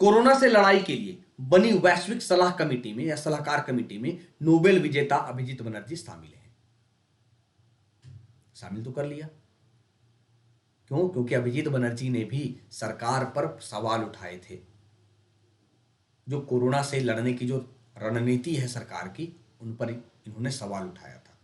Corona से लड़ाई के लिए बनी वैश्विक सलाह कमेटी में या सलाहकार कमेटी में नोबेल विजेता अभिजीत बनर्जी शामिल हैं। शामिल तो कर लिया, क्यों? क्योंकि अभिजीत बनर्जी ने भी सरकार पर सवाल उठाए थे। जो कोरोना से लड़ने की जो रणनीति है सरकार की, उन पर इन्होंने सवाल उठाया था।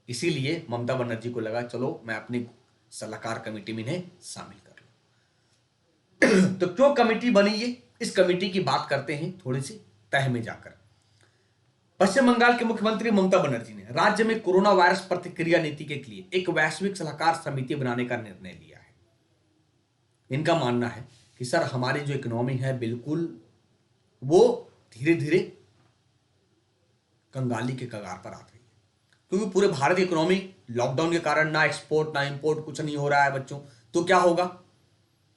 इसीलिए ममता बनर्जी को लगा चलो मैं अपनी सलाहकार कमेटी में इन्हें शामिल कर लूं। तो क्यों कमेटी बनी ये, इस कमेटी की बात करते हैं थोड़ी सी तह में जाकर। पश्चिम बंगाल के मुख्यमंत्री ममता बनर्जी ने राज्य में कोरोना वायरस प्रतिक्रिया नीति के लिए एक वैश्विक सलाहकार समिति बनाने का निर्णय लिया है। इनका मानना है कि सर हमारी जो इकोनॉमी है बिल्कुल वो धीरे धीरे कंगाली के कगार पर आ रही है, क्योंकि पूरे भारत की इकोनॉमी लॉकडाउन के कारण ना एक्सपोर्ट ना इंपोर्ट कुछ नहीं हो रहा है बच्चों। तो क्या होगा?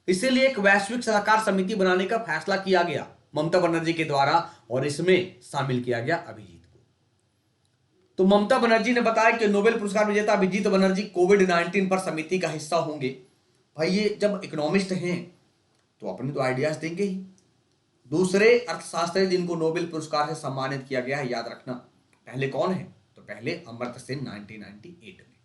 इसीलिए एक वैश्विक सलाहकार समिति बनाने का फैसला किया गया ममता बनर्जी के द्वारा और इसमें शामिल किया गया अभिजीत को। तो ममता बनर्जी ने बताया कि नोबेल पुरस्कार विजेता अभिजीत बनर्जी कोविड-19 पर समिति का हिस्सा होंगे। भाई ये जब इकोनॉमिस्ट हैं तो अपने तो आइडियाज देंगे ही। दूसरे अर्थशास्त्री जिनको नोबेल पुरस्कार से सम्मानित किया गया है, याद रखना पहले कौन है? तो पहले अमर्त्य सेन 1998 में।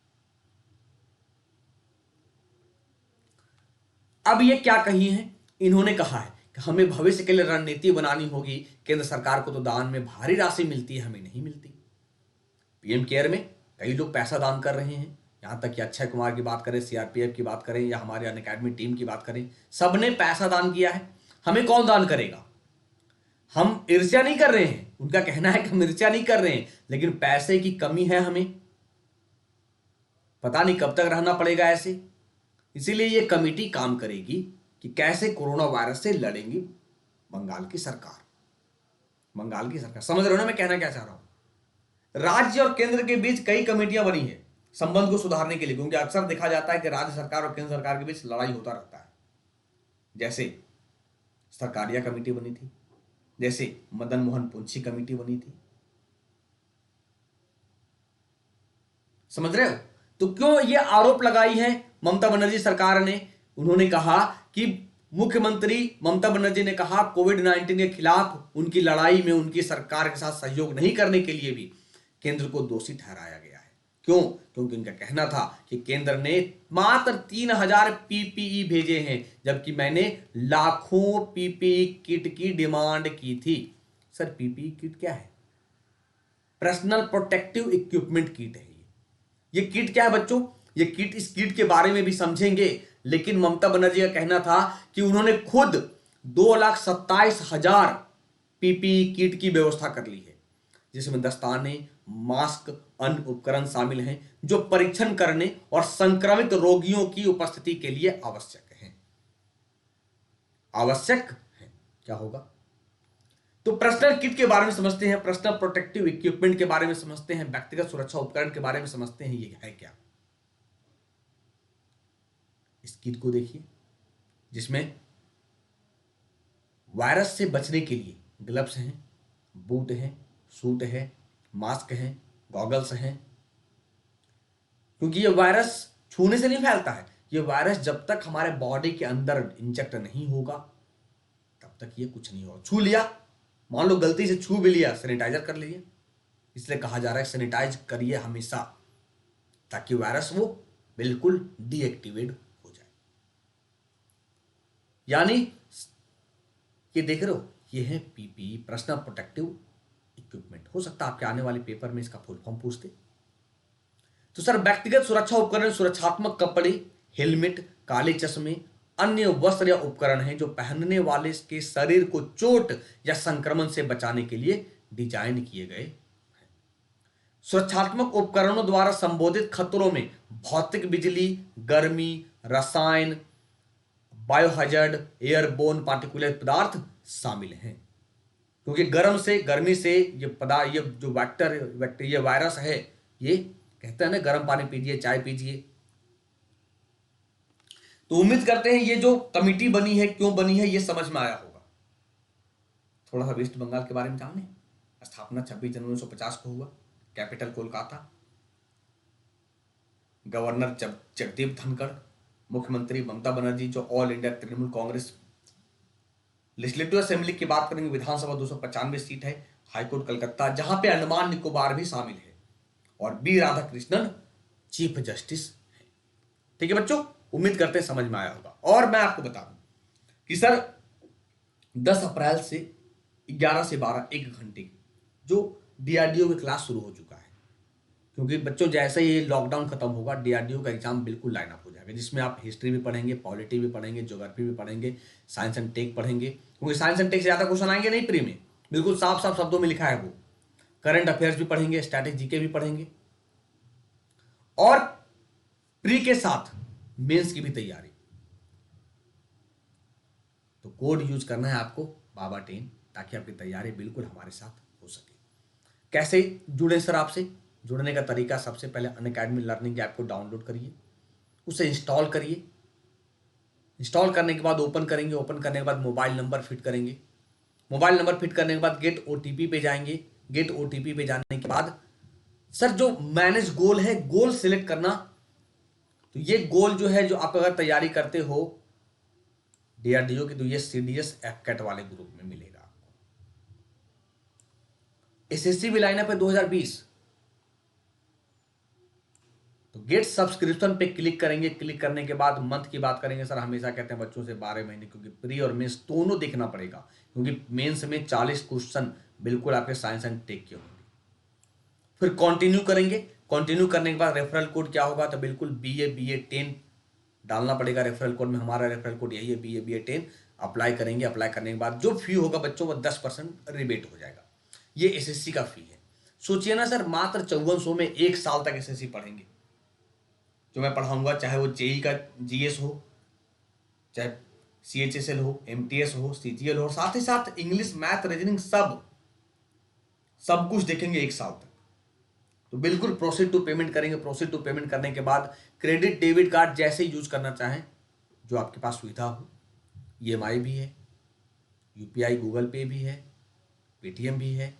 अब ये क्या कही है? इन्होंने कहा है कि हमें भविष्य के लिए रणनीति बनानी होगी। केंद्र सरकार को तो दान में भारी राशि मिलती है, हमें नहीं मिलती। पीएम केयर में कई लोग पैसा दान कर रहे हैं, यहां तक कि अक्षय कुमार की बात करें, सीआरपीएफ की बात करें या हमारे अनअकैडमी टीम की बात करें, सबने पैसा दान किया है। हमें कौन दान करेगा? हम ईर्ष्या नहीं कर रहे हैं, उनका कहना है कि हम ईर्ष्या नहीं कर रहे हैं, लेकिन पैसे की कमी है हमें, पता नहीं कब तक रहना पड़ेगा ऐसे। इसीलिए यह कमेटी काम करेगी कि कैसे कोरोना वायरस से लड़ेंगी बंगाल की सरकार। बंगाल की सरकार, समझ रहे हो ना मैं कहना क्या चाह रहा हूं? राज्य और केंद्र के बीच कई कमेटियां बनी है संबंध को सुधारने के लिए, क्योंकि अक्सर देखा जाता है कि राज्य सरकार और केंद्र सरकार के बीच लड़ाई होता रहता है। जैसे सरकारिया कमेटी बनी थी, जैसे मदन मोहन पुंछी कमेटी बनी थी, समझ रहे हो? तो क्यों ये आरोप लगाई है ममता बनर्जी सरकार ने? उन्होंने कहा कि मुख्यमंत्री ममता बनर्जी ने कहा कोविड-19 के खिलाफ उनकी लड़ाई में उनकी सरकार के साथ सहयोग नहीं करने के लिए भी केंद्र को दोषी ठहराया गया है। क्यों? क्योंकि उनका कहना था कि केंद्र ने मात्र 3000 पीपीई भेजे हैं, जबकि मैंने लाखों पीपीई किट की डिमांड की थी। सर पीपीई किट क्या है? पर्सनल प्रोटेक्टिव इक्विपमेंट किट है। ये किट क्या है बच्चों? ये किट, इस किट के बारे में भी समझेंगे, लेकिन ममता बनर्जी का कहना था कि उन्होंने खुद 2,27,000 पीपीई किट की व्यवस्था कर ली है, जिसमें दस्ताने, मास्क, अन्य उपकरण शामिल हैं जो परीक्षण करने और संक्रमित रोगियों की उपस्थिति के लिए आवश्यक है। आवश्यक है, क्या होगा? तो पर्सनल किट के बारे में समझते हैं, पर्सनल प्रोटेक्टिव इक्विपमेंट के बारे में समझते हैं, व्यक्तिगत सुरक्षा उपकरण के बारे में समझते हैं। ये है क्या? इस किट को देखिए, जिसमें वायरस से बचने के लिए ग्लव्स हैं, बूट हैं, सूट है, मास्क है, गॉगल्स हैं, क्योंकि ये वायरस छूने से नहीं फैलता है। ये वायरस जब तक हमारे बॉडी के अंदर इंजेक्ट नहीं होगा तब तक ये कुछ नहीं होगा। छू लिया, मान लो गलती से छू भी लिया, सैनिटाइजर कर लीजिए। इसलिए कहा जा रहा है सैनिटाइज करिए हमेशा, ताकि वायरस वो बिल्कुल डीएक्टिवेट हो जाए। यानी ये देख रहे हो, ये है पीपीई, पर्सनल प्रोटेक्टिव इक्विपमेंट। हो सकता है आपके आने वाले पेपर में इसका फुल फॉर्म पूछते। तो सर व्यक्तिगत सुरक्षा उपकरण सुरक्षात्मक कपड़े, हेलमेट, काले चश्मे, अन्य वस्त्र या उपकरण हैं जो पहनने वाले के शरीर को चोट या संक्रमण से बचाने के लिए डिजाइन किए गए। सुरक्षात्मक उपकरणों द्वारा संबोधित खतरों में भौतिक बिजली, गर्मी, रसायन, बायोहजार्ड, एयरबोर्न पार्टिकुलर पदार्थ शामिल हैं, क्योंकि गर्मी से ये पदार्थ, ये जो वेक्टर ये वायरस है, ये कहते हैं ना गर्म पानी पीजिए, चाय पीजिए। तो उम्मीद करते हैं ये जो कमिटी बनी है, क्यों बनी है, ये समझ में आया होगा। थोड़ा सा वेस्ट बंगाल के बारे में जाने। स्थापना 26 जनवरी 1950 को हुआ, कैपिटल कोलकाता। गवर्नर जगदीप धनखड़, मुख्यमंत्री ममता बनर्जी जो all India Trinamool Congress legislative assembly की बात करेंगे, विधानसभा 295 सीट है, हाईकोर्ट कलकत्ता जहां पे अंडमान निकोबार भी शामिल है, और बी राधाकृष्णन चीफ जस्टिस है। ठीक है बच्चों, उम्मीद करते हैं समझ में आया होगा। और मैं आपको बता दूं कि सर 10 अप्रैल से 11 से 12 1 घंटे की जो डीआरडीओ की क्लास शुरू हो चुका है, क्योंकि बच्चों जैसे ही लॉकडाउन खत्म होगा डीआरडीओ का एग्जाम बिल्कुल लाइन अप हो जाएगा, जिसमें आप हिस्ट्री भी पढ़ेंगे, पॉलिटी भी पढ़ेंगे, ज्योग्राफी भी पढ़ेंगे, साइंस एंड टेक पढ़ेंगे, क्योंकि साइंस एंड टेक से ज़्यादा क्वेश्चन आएंगे नहीं प्री में, बिल्कुल साफ साफ शब्दों में लिखा है वो। करंट अफेयर्स भी पढ़ेंगे, स्टैटिक जीके भी पढ़ेंगे, और प्री के साथ मेंस की भी तैयारी। तो कोड यूज करना है आपको बाबा 10, ताकि आपकी तैयारी बिल्कुल हमारे साथ हो सके। कैसे जुड़े सर आपसे? जुड़ने का तरीका, सबसे पहले अनअकैडमी लर्निंग ऐप को डाउनलोड करिए, उसे इंस्टॉल करिए। इंस्टॉल करने के बाद ओपन करेंगे, ओपन करने के बाद मोबाइल नंबर फिट करेंगे, मोबाइल नंबर फिट करने के बाद गेट ओटीपी पे जाएंगे। गेट ओटीपी पे जाने के बाद सर जो मैनेज गोल है, गोल सिलेक्ट करना। तो ये गोल जो है, जो आप अगर तैयारी करते हो डीआरडीओ की, तो ये सीडीएस एफकेट वाले ग्रुप में मिलेगा आपको। एसएससी भी लाइनअप है 2020। तो गेट सब्सक्रिप्शन पे क्लिक करेंगे। क्लिक करने के बाद मंथ की बात करेंगे। सर हमेशा कहते हैं बच्चों से 12 महीने, क्योंकि प्री और मेंस दोनों देखना पड़ेगा, क्योंकि मेंस में 40 क्वेश्चन बिल्कुल आपके साइंस एंड टेक के होंगे। फिर कंटिन्यू करेंगे। कंटिन्यू करने के बाद रेफरल कोड क्या होगा, तो बिल्कुल BA 10 डालना पड़ेगा रेफरल कोड में। हमारा रेफरल कोड यही है, BA 10। अप्लाई करेंगे। अप्लाई करने के बाद जो फी होगा बच्चों, वो 10% रिबेट हो जाएगा। ये एसएससी का फी है। सोचिए ना सर, मात्र 5400 में 1 साल तक एसएससी पढ़ेंगे। जो मैं पढ़ाऊंगा, चाहे वो जेई का जीएस हो, चाहे CHSL हो, MTS हो, CGL हो, साथ ही साथ इंग्लिश, मैथ, रीजनिंग, सब कुछ देखेंगे 1 साल तक। तो बिल्कुल प्रोसीड टू पेमेंट करेंगे। प्रोसीड टू पेमेंट करने के बाद क्रेडिट डेबिट कार्ड जैसे ही यूज करना चाहें, जो आपके पास सुविधा हो। EMI भी है, UPI गूगल पे भी है, पेटीएम भी है,